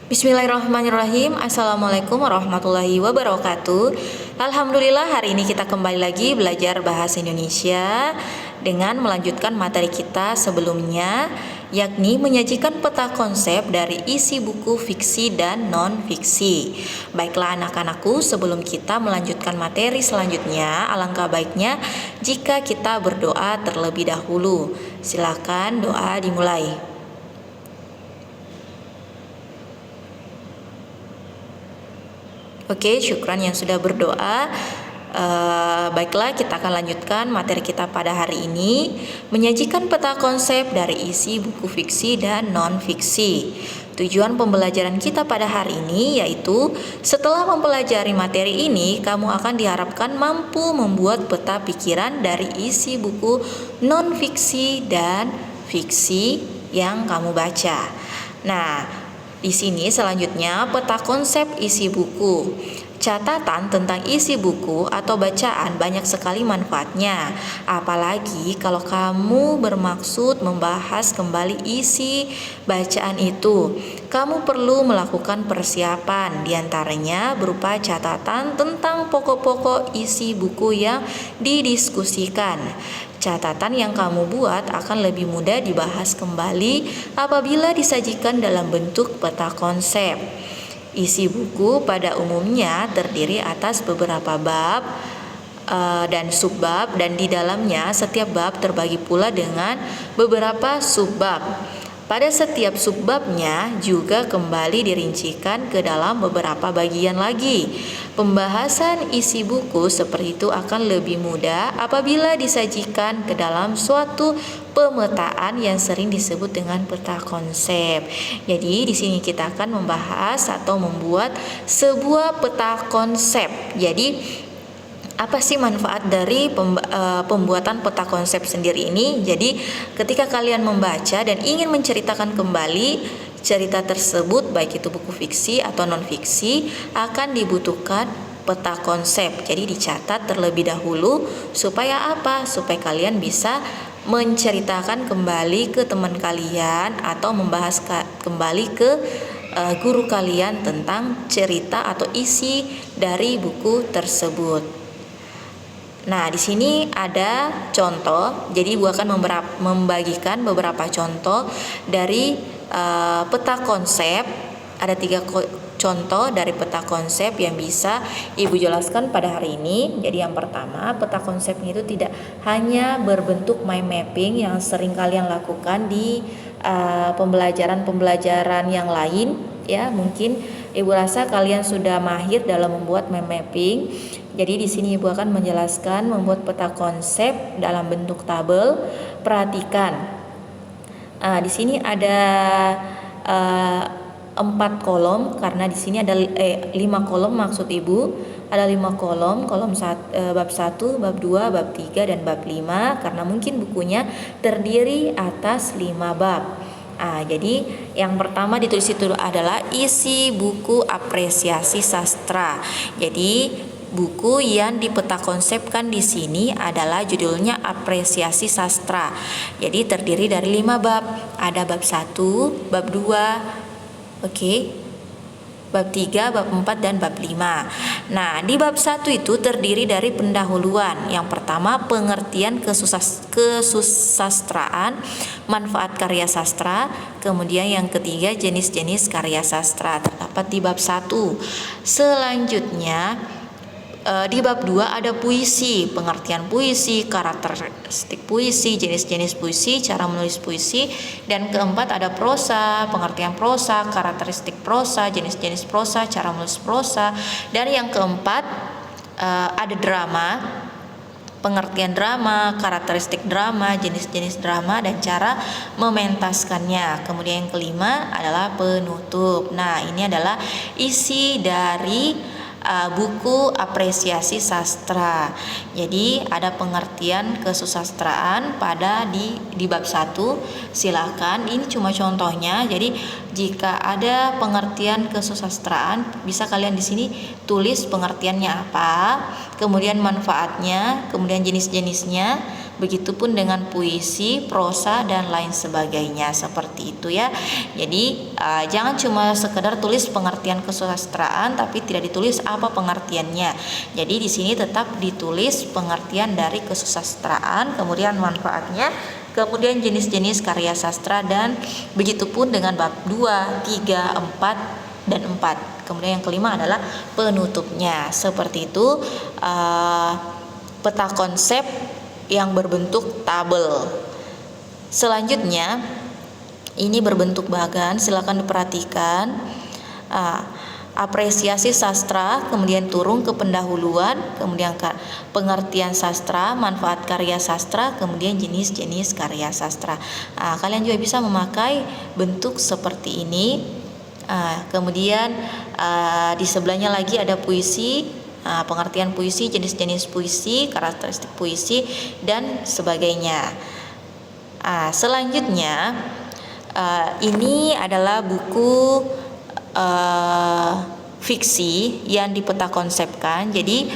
Bismillahirrahmanirrahim. Assalamualaikum warahmatullahi wabarakatuh. Alhamdulillah, hari ini kita kembali lagi belajar bahasa Indonesia dengan melanjutkan materi kita sebelumnya, yakni menyajikan peta konsep dari isi buku fiksi dan non-fiksi. Baiklah anak-anakku, sebelum kita melanjutkan materi selanjutnya, alangkah baiknya jika kita berdoa terlebih dahulu. Silakan doa dimulai. Oke, syukran yang sudah berdoa. Baiklah, kita akan lanjutkan materi kita pada hari ini, menyajikan peta konsep dari isi buku fiksi dan non-fiksi. Tujuan pembelajaran kita pada hari ini yaitu setelah mempelajari materi ini, kamu akan diharapkan mampu membuat peta pikiran dari isi buku non-fiksi dan fiksi yang kamu baca. Nah, di sini selanjutnya peta konsep isi buku. Catatan tentang isi buku atau bacaan banyak sekali manfaatnya. Apalagi kalau kamu bermaksud membahas kembali isi bacaan itu. Kamu perlu melakukan persiapan, diantaranya berupa catatan tentang pokok-pokok isi buku yang didiskusikan. Catatan yang kamu buat akan lebih mudah dibahas kembali apabila disajikan dalam bentuk peta konsep. Isi buku pada umumnya terdiri atas beberapa bab dan subbab, dan di dalamnya setiap bab terbagi pula dengan beberapa subbab. Pada setiap subbabnya juga kembali dirincikan ke dalam beberapa bagian lagi. Pembahasan isi buku seperti itu akan lebih mudah apabila disajikan ke dalam suatu pemetaan yang sering disebut dengan peta konsep. Jadi di sini kita akan membahas atau membuat sebuah peta konsep. Jadi apa sih manfaat dari pembuatan peta konsep sendiri ini? Jadi ketika kalian membaca dan ingin menceritakan kembali cerita tersebut, baik itu buku fiksi atau non-fiksi, akan dibutuhkan peta konsep. Jadi dicatat terlebih dahulu supaya apa? Supaya kalian bisa menceritakan kembali ke teman kalian atau membahas kembali ke guru kalian tentang cerita atau isi dari buku tersebut. Nah, di sini ada contoh. Jadi Ibu akan membagikan beberapa contoh dari peta konsep. Ada 3 contoh dari peta konsep yang bisa Ibu jelaskan pada hari ini. Jadi yang pertama, peta konsepnya itu tidak hanya berbentuk mind mapping yang sering kalian lakukan di pembelajaran yang lain, ya. Mungkin Ibu rasa kalian sudah mahir dalam membuat mind mapping. Jadi di sini Ibu akan menjelaskan membuat peta konsep dalam bentuk tabel. Perhatikan, di sini ada 4 kolom, karena di sini ada 5 kolom maksud Ibu. Ada 5 kolom, bab 1, bab 2, bab 3, dan bab 5, karena mungkin bukunya terdiri atas 5 bab. Jadi yang pertama ditulis itu adalah isi buku apresiasi sastra. Jadi buku yang dipeta konsepkan di sini adalah judulnya apresiasi sastra. Jadi terdiri dari 5 bab. Ada bab 1, bab 2, bab 3, bab 4, dan bab 5. Nah, di bab 1 itu terdiri dari pendahuluan. Yang pertama, pengertian kesusastraan, manfaat karya sastra. Kemudian yang ketiga, jenis-jenis karya sastra terdapat di bab 1. Selanjutnya di bab 2 ada puisi, pengertian puisi, karakteristik puisi, jenis-jenis puisi, cara menulis puisi. Dan keempat ada prosa, pengertian prosa, karakteristik prosa, jenis-jenis prosa, cara menulis prosa. Dan yang keempat ada drama, pengertian drama, karakteristik drama, jenis-jenis drama, dan cara mementaskannya. Kemudian yang kelima adalah penutup. Nah, ini adalah isi dari buku apresiasi sastra. Jadi ada pengertian kesusastraan pada di bab 1. Silakan, ini cuma contohnya. Jadi jika ada pengertian kesusastraan, bisa kalian di sini tulis pengertiannya apa, kemudian manfaatnya, kemudian jenis-jenisnya, Begitupun dengan puisi, prosa, dan lain sebagainya, seperti itu ya. Jadi jangan cuma sekedar tulis pengertian kesusastraan tapi tidak ditulis apa pengertiannya. Jadi di sini tetap ditulis pengertian dari kesusastraan, kemudian manfaatnya, kemudian jenis-jenis karya sastra, dan begitupun dengan bab 2, 3, 4, dan 4. Kemudian yang kelima adalah penutupnya. Seperti itu peta konsep yang berbentuk tabel. Selanjutnya ini berbentuk bagan, silakan diperhatikan. Apresiasi sastra, kemudian turun ke pendahuluan, kemudian pengertian sastra, manfaat karya sastra, kemudian jenis-jenis karya sastra. Kalian juga bisa memakai bentuk seperti ini. Kemudian di sebelahnya lagi ada puisi, pengertian puisi, jenis-jenis puisi, karakteristik puisi, dan sebagainya. Selanjutnya ini adalah buku fiksi yang dipeta konsepkan. Jadi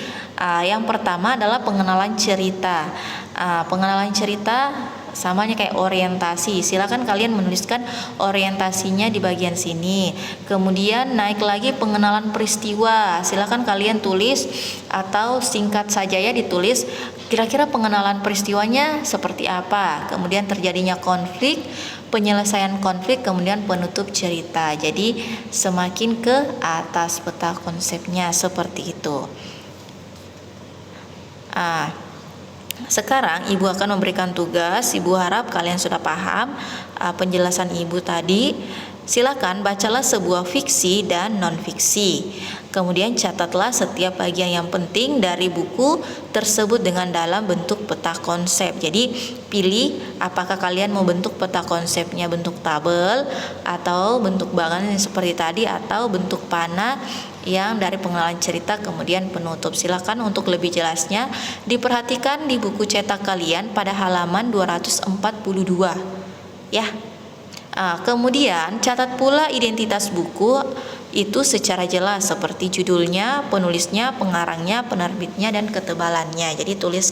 yang pertama adalah pengenalan cerita. Pengenalan cerita samanya kayak orientasi. Silakan kalian menuliskan orientasinya di bagian sini. Kemudian naik lagi pengenalan peristiwa. Silakan kalian tulis atau singkat saja ya, ditulis kira-kira pengenalan peristiwanya seperti apa. Kemudian terjadinya konflik, penyelesaian konflik, kemudian penutup cerita. Jadi semakin ke atas peta konsepnya seperti itu. Sekarang Ibu akan memberikan tugas. Ibu harap kalian sudah paham penjelasan Ibu tadi. Silakan bacalah sebuah fiksi dan non-fiksi. Kemudian catatlah setiap bagian yang penting dari buku tersebut dengan dalam bentuk peta konsep. Jadi pilih apakah kalian mau bentuk peta konsepnya bentuk tabel atau bentuk bagan seperti tadi, atau bentuk panah yang dari pengenalan cerita kemudian penutup. Silakan untuk lebih jelasnya diperhatikan di buku cetak kalian pada halaman 242 ya. Kemudian catat pula identitas buku itu secara jelas seperti judulnya, penulisnya, pengarangnya, penerbitnya, dan ketebalannya. Jadi tulis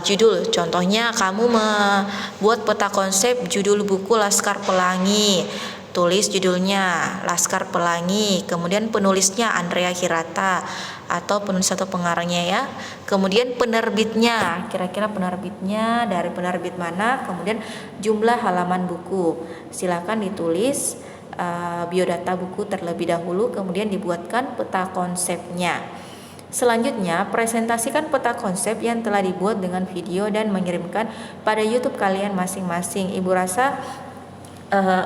judul. Contohnya kamu membuat peta konsep judul buku Laskar Pelangi. Tulis judulnya Laskar Pelangi, kemudian penulisnya Andrea Hirata atau penulis atau pengarangnya ya. Kemudian penerbitnya, kira-kira penerbitnya dari penerbit mana, kemudian jumlah halaman buku. Silakan ditulis biodata buku terlebih dahulu, kemudian dibuatkan peta konsepnya. Selanjutnya, presentasikan peta konsep yang telah dibuat dengan video dan mengirimkan pada YouTube kalian masing-masing. Ibu rasa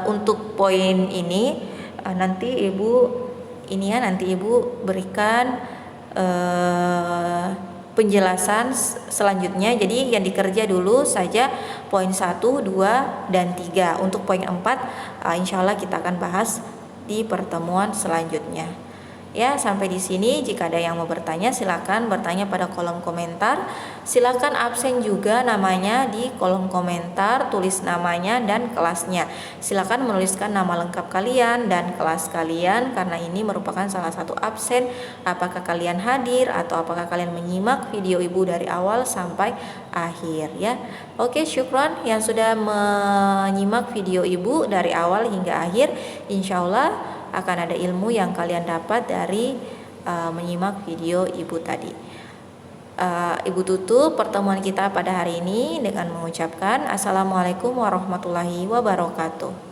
untuk poin ini nanti Ibu berikan penjelasan selanjutnya. Jadi yang dikerja dulu saja poin 1, 2, dan 3. Untuk poin 4 insya Allah kita akan bahas di pertemuan selanjutnya. Ya, sampai di sini. Jika ada yang mau bertanya, silakan bertanya pada kolom komentar. Silakan absen juga namanya di kolom komentar, tulis namanya dan kelasnya. Silakan menuliskan nama lengkap kalian dan kelas kalian, karena ini merupakan salah satu absen. Apakah kalian hadir atau apakah kalian menyimak video Ibu dari awal sampai akhir ya. Oke, syukron yang sudah menyimak video Ibu dari awal hingga akhir. Insya Allah akan ada ilmu yang kalian dapat dari menyimak video Ibu tadi. Ibu tutup pertemuan kita pada hari ini dengan mengucapkan Assalamualaikum warahmatullahi wabarakatuh.